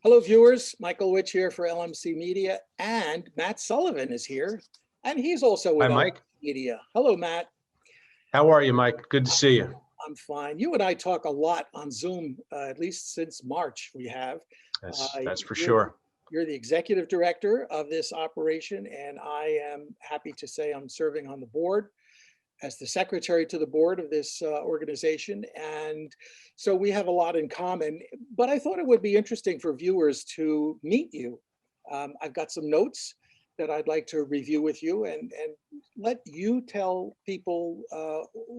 Hello, viewers. Michael Witch here for LMC Media, and Matt Sullivan is here, and he's also Hi, with LMC Mike. Media. Hello, Matt. How are you, Mike? Good to see you. I'm fine. You and I talk a lot on Zoom, at least since March we have. That's for sure. You're the executive director of this operation, and I am happy to say I'm serving on the board as the secretary to the board of this organization. And so we have a lot in common, but I thought it would be interesting for viewers to meet you. I've got some notes that I'd like to review with you and let you tell people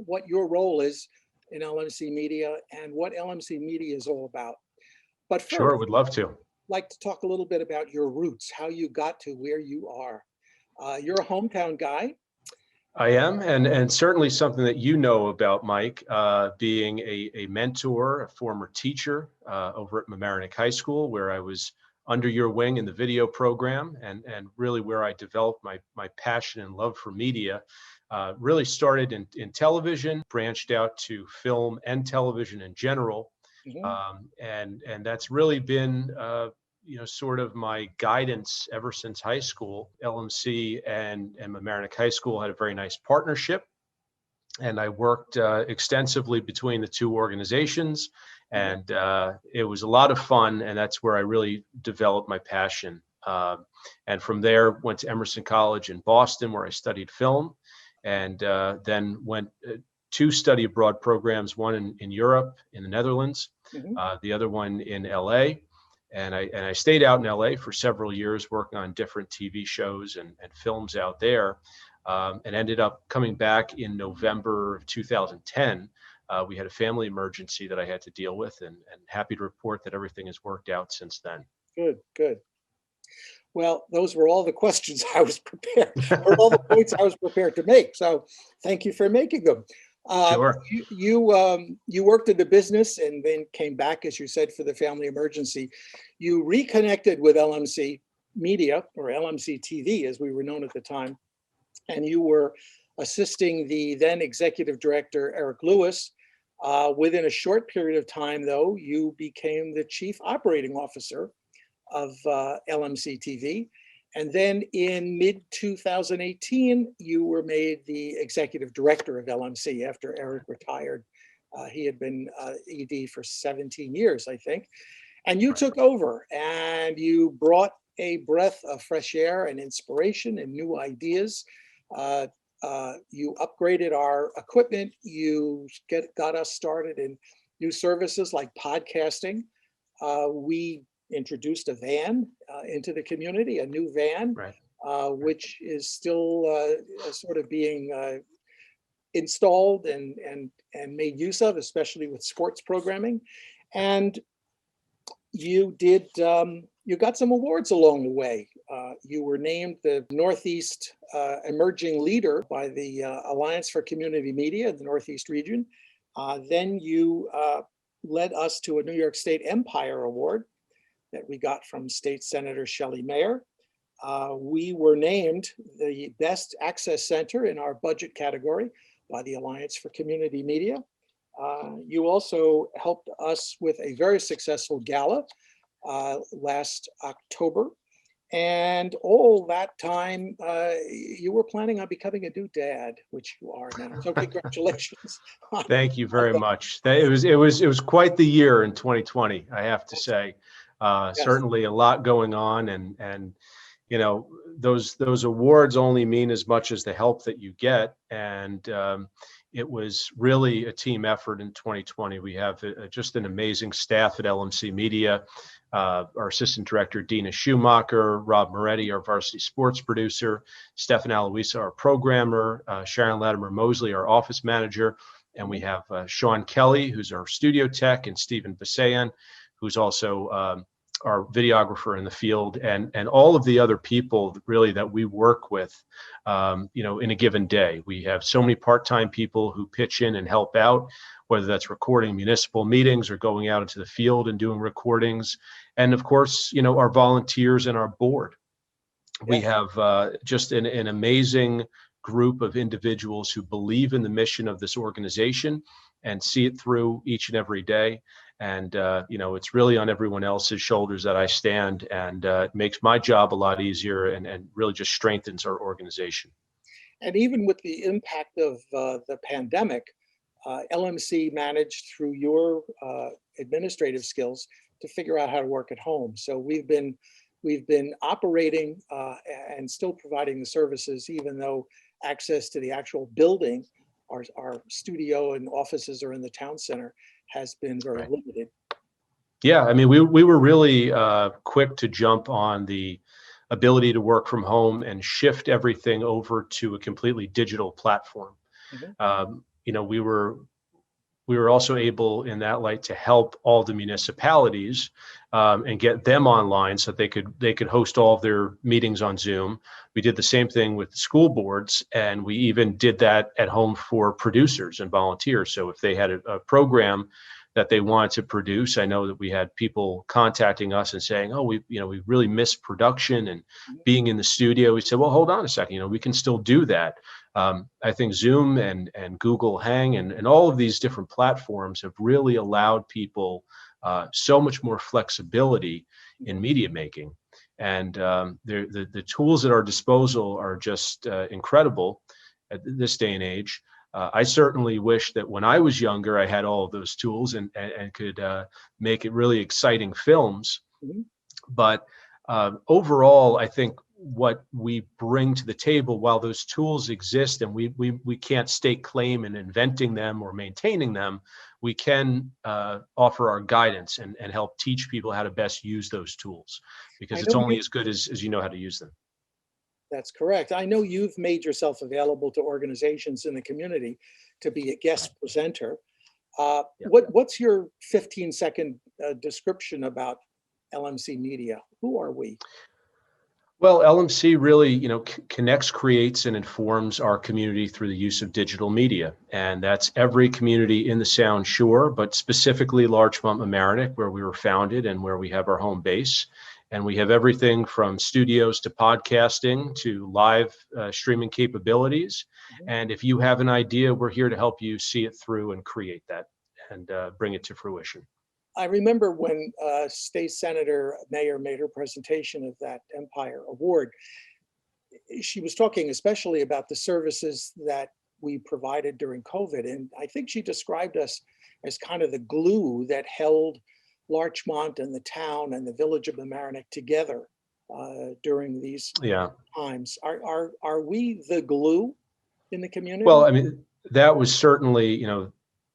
what your role is in LMC Media and what LMC Media is all about. But first, Sure, would love to. I'd like to talk a little bit about your roots, how you got to where you are. You're a hometown guy. I am, and certainly something that you know about, Mike, being a mentor, a former teacher over at Mamaroneck High School, where I was under your wing in the video program, and really where I developed my passion and love for media. Really started in television, branched out to film and television in general, and that's really been sort of my guidance ever since high school. LMC and Mamaroneck High School had a very nice partnership, and I worked extensively between the two organizations, and it was a lot of fun, and that's where I really developed my passion. And from there, went to Emerson College in Boston, where I studied film, and then went two study abroad programs, one in Europe, in the Netherlands, the other one in LA. And I stayed out in LA for several years working on different TV shows and films out there, and ended up coming back in November of 2010. We had a family emergency that I had to deal with, and happy to report that everything has worked out since then. Good, good. Well, those were all the questions I was prepared, or all the points I was prepared to make. So thank you for making them. Sure. You worked in the business and then came back, as you said, for the family emergency. You reconnected with LMC Media, or LMC-TV, as we were known at the time, and you were assisting the then executive director, Eric Lewis. Within a short period of time, though, you became the chief operating officer of LMC-TV. And then in mid-2018, you were made the executive director of LMC after Eric retired. He had been ED for 17 years, I think. And you took over, and you brought a breath of fresh air and inspiration and new ideas. You upgraded our equipment. You got us started in new services like podcasting. We introduced a van into the community, a new van, which is still sort of being installed and made use of, especially with sports programming. And you got some awards along the way. You were named the Northeast Emerging Leader by the Alliance for Community Media in the Northeast region. Then you led us to a New York State Empire Award that we got from State Senator Shelley Mayer. We were named the Best Access Center in our budget category by the Alliance for Community Media. You also helped us with a very successful gala last October. And all that time, you were planning on becoming a new dad, which you are now. So congratulations. Thank you very much. It was quite the year in 2020, I have to say. Certainly a lot going on, and those awards only mean as much as the help that you get, and it was really a team effort in 2020. We have just an amazing staff at LMC Media. Our assistant director, Dina Schumacher, Rob Moretti, our varsity sports producer, Stefan Aloisa, our programmer, Sharon Latimer Mosley, our office manager, and we have Sean Kelly, who's our studio tech, and Stephen Basayan, who's also our videographer in the field, and all of the other people really that we work with, in a given day. We have so many part-time people who pitch in and help out, whether that's recording municipal meetings or going out into the field and doing recordings. And of course, our volunteers and our board. We have just an amazing group of individuals who believe in the mission of this organization and see it through each and every day. And, it's really on everyone else's shoulders that I stand, and it makes my job a lot easier, and really just strengthens our organization. And even with the impact of the pandemic, LMC managed through your administrative skills to figure out how to work at home. So we've been operating and still providing the services, even though access to the actual building, our studio and offices are in the town center, has been very Right. limited. Yeah, I mean, we were really quick to jump on the ability to work from home and shift everything over to a completely digital platform. Mhm. We were also able in that light to help all the municipalities and get them online so that they could host all of their meetings on Zoom. We did the same thing with the school boards, and we even did that at home for producers and volunteers. So if they had a program that they wanted to produce, I know that we had people contacting us and saying, "Oh, we really miss production and being in the studio." We said, "Well, hold on a second. We can still do that." I think Zoom and Google Hang and all of these different platforms have really allowed people so much more flexibility in media making. And the tools at our disposal are just incredible at this day and age. I certainly wish that when I was younger, I had all of those tools and could make it really exciting films. Mhm. But overall, I think what we bring to the table, while those tools exist and we can't stake claim in inventing them or maintaining them, we can offer our guidance and help teach people how to best use those tools, because I it's know only you, as good as you know how to use them. that's correct. I know you've made yourself available to organizations in the community to be a Right. guest presenter. Yeah. What's your 15-second description about LMC Media? Who are we? Well, LMC really, connects, creates, and informs our community through the use of digital media. And that's every community in the Sound Shore, but specifically Larchmont, Mamaroneck, where we were founded and where we have our home base. And we have everything from studios to podcasting to live streaming capabilities. Mhm. And if you have an idea, we're here to help you see it through and create that and bring it to fruition. I remember when State Senator Mayer made her presentation of that Empire Award, she was talking especially about the services that we provided during COVID. And I think she described us as kind of the glue that held Larchmont and the town and the village of Mamaroneck together during these Yeah. times. Are we the glue in the Well, community? I mean, that was certainly,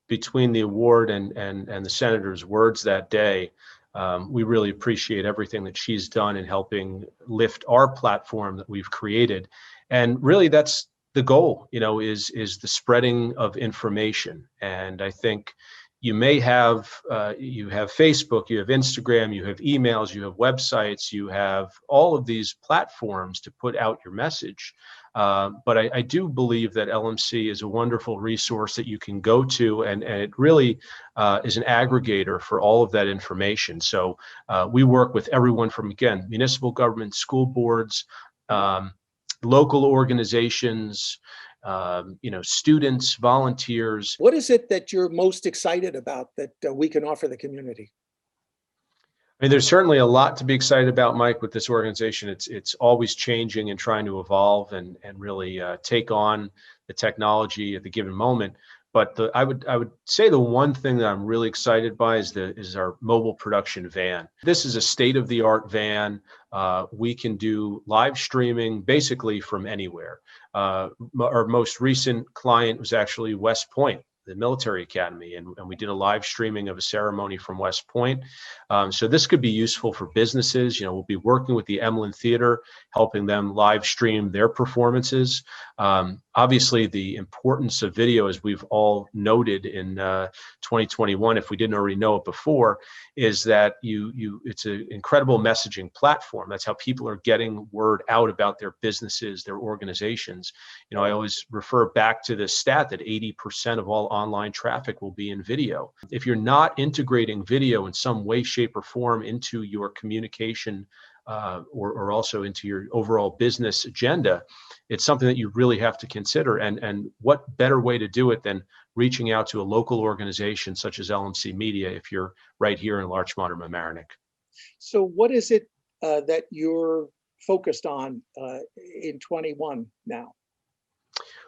between the award and the senator's words that day. We really appreciate everything that she's done in helping lift our platform that we've created. And really that's the goal, is the spreading of information. And I think you have Facebook, you have Instagram, you have emails, you have websites, you have all of these platforms to put out your message. But I do believe that LMC is a wonderful resource that you can go to, and it really is an aggregator for all of that information. So we work with everyone from, again, municipal government, school boards, um, local organizations, students, volunteers. What is it that you're most excited about that we can offer the community? I mean, there's certainly a lot to be excited about, Mike, with this organization. It's always changing and trying to evolve and really take on the technology at the given moment. But I would say the one thing that I'm really excited by is our mobile production van. This is a state-of-the-art van. We can do live streaming basically from anywhere. Our most recent client was actually West Point, the military academy, and we did a live streaming of a ceremony from West Point. So this could be useful for businesses. We'll be working with the Emlyn Theater, helping them live stream their performances. Obviously, the importance of video, as we've all noted in 2021, if we didn't already know it before, is that it's an incredible messaging platform. That's how people are getting word out about their businesses, their organizations. I always refer back to this stat that 80% of all online traffic will be in video. If you're not integrating video in some way, shape, or form into your communication or also into your overall business agenda, it's something that you really have to consider. And what better way to do it than reaching out to a local organization such as LMC Media if you're right here in Larchmont or Mamaroneck. So what is it that you're focused on in 21 now?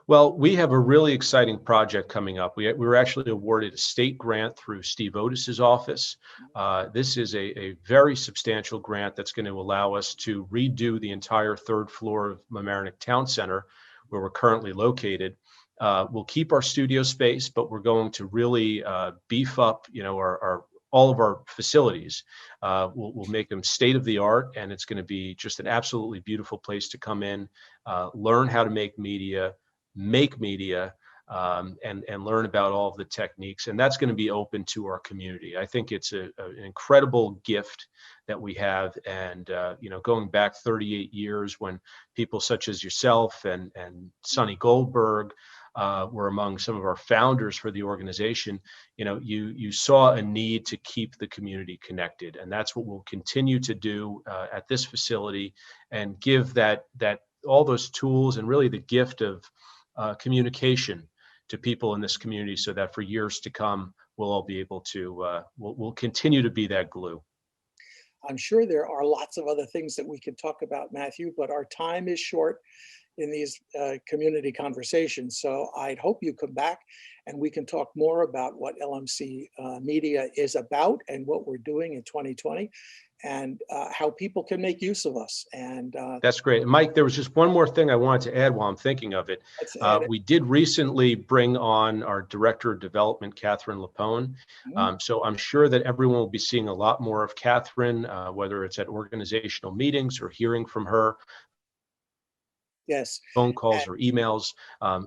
Well, we have a really exciting project coming up. We were actually awarded a state grant through Steve Otis's office. This is a very substantial grant that's going to allow us to redo the entire third floor of Mamaroneck Town Center, where we're currently located. We'll keep our studio space, but we're going to really beef up, all of our facilities. We'll make them state of the art, and it's going to be just an absolutely beautiful place to come in, learn how to make media, and learn about all of the techniques. And that's going to be open to our community. I think it's an incredible gift that we have. And, going back 38 years when people such as yourself and Sonny Goldberg were among some of our founders for the organization, you saw a need to keep the community connected. And that's what we'll continue to do at this facility, and give that all those tools and really the gift of communication to people in this community, so that for years to come, we'll all be able to, we'll continue to be that glue. I'm sure there are lots of other things that we could talk about, Matthew, but our time is short in these community conversations. So I'd hope you come back and we can talk more about what LMC Media is about and what we're doing in 2020 and how people can make use of us. And that's great. Mike, there was just one more thing I wanted to add while I'm thinking of it. We did recently bring on our Director of Development, Catherine Lapone. So I'm sure that everyone will be seeing a lot more of Catherine, whether it's at organizational meetings or hearing from her. Yes. Phone calls or emails.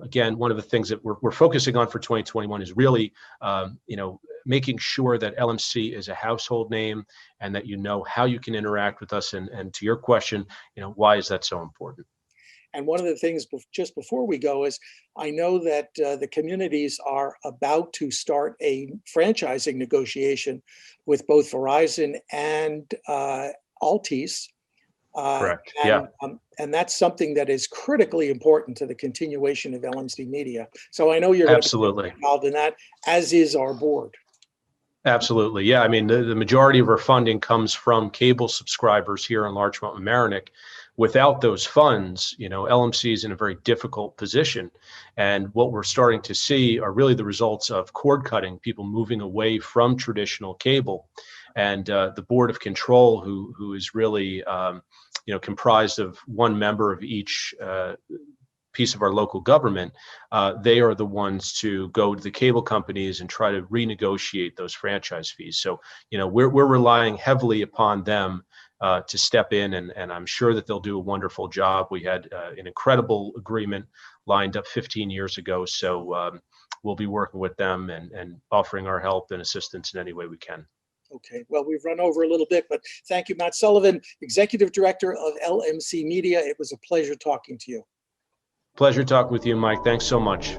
Again, one of the things that we're focusing on for 2021 is really, making sure that LMC is a household name and that you know how you can interact with us. And to your question, why is that so important? And one of the things just before we go is, I know that the communities are about to start a franchising negotiation with both Verizon and Altice. Correct. Yeah. And that's something that is critically important to the continuation of LMC Media. So I know you're going to be involved in that, as is our board. Absolutely. Yeah. I mean, the majority of our funding comes from cable subscribers here in Larchmont and Mamaroneck. Without those funds, LMC is in a very difficult position. And what we're starting to see are really the results of cord cutting, people moving away from traditional cable. And the Board of Control, who is really, comprised of one member of each piece of our local government, they are the ones to go to the cable companies and try to renegotiate those franchise fees. So, we're relying heavily upon them to step in, and I'm sure that they'll do a wonderful job. We had an incredible agreement lined up 15 years ago. So we'll be working with them and offering our help and assistance in any way we can. Okay, well, we've run over a little bit, but thank you, Matt Sullivan, Executive Director of LMC Media. It was a pleasure talking to you. Pleasure talking with you, Mike. Thanks so much.